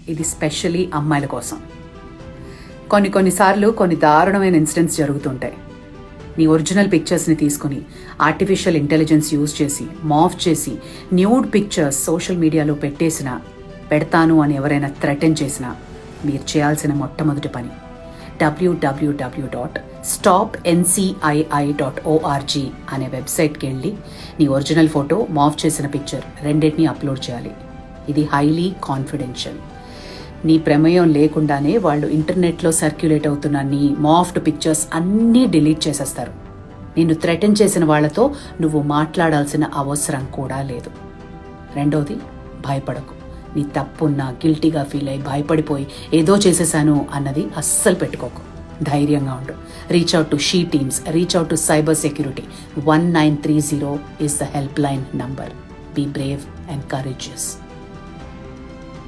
ఇది స్పెషల్లీ అమ్మాయిల కోసం. కొన్నిసార్లు కొన్ని దారుణమైన ఇన్సిడెంట్స్ జరుగుతుంటాయి. నీ ఒరిజినల్ పిక్చర్స్ని తీసుకుని ఆర్టిఫిషియల్ ఇంటెలిజెన్స్ యూజ్ చేసి మాఫ్ చేసి న్యూడ్ పిక్చర్స్ సోషల్ మీడియాలో పెడతాను అని ఎవరైనా థ్రెటన్ చేసినా మీరు చేయాల్సిన మొట్టమొదటి పని www.stopncii.org అనే వెబ్సైట్కి వెళ్ళి నీ ఒరిజినల్ ఫోటో, మాఫ్ చేసిన పిక్చర్ రెండింటినీ అప్లోడ్ చేయాలి. ఇది హైలీ కాన్ఫిడెన్షియల్. నీ ప్రమేయం లేకుండానే వాళ్ళు ఇంటర్నెట్లో సర్క్యులేట్ అవుతున్న నీ మాఫ్డ్ పిక్చర్స్ అన్నీ డిలీట్ చేసేస్తారు. నిన్ను థ్రెటన్ చేసిన వాళ్లతో నువ్వు మాట్లాడాల్సిన అవసరం కూడా లేదు. రెండోది, భయపడకు. నీ తప్పున్నా గిల్టీగా ఫీల్ అయ్యి భయపడిపోయి ఏదో చేసేసాను అన్నది అస్సలు పెట్టుకోకు. ధైర్యంగా ఉండు. Reach out to she teams, reach out to cyber security. 1930 is the helpline number. Be brave and courageous.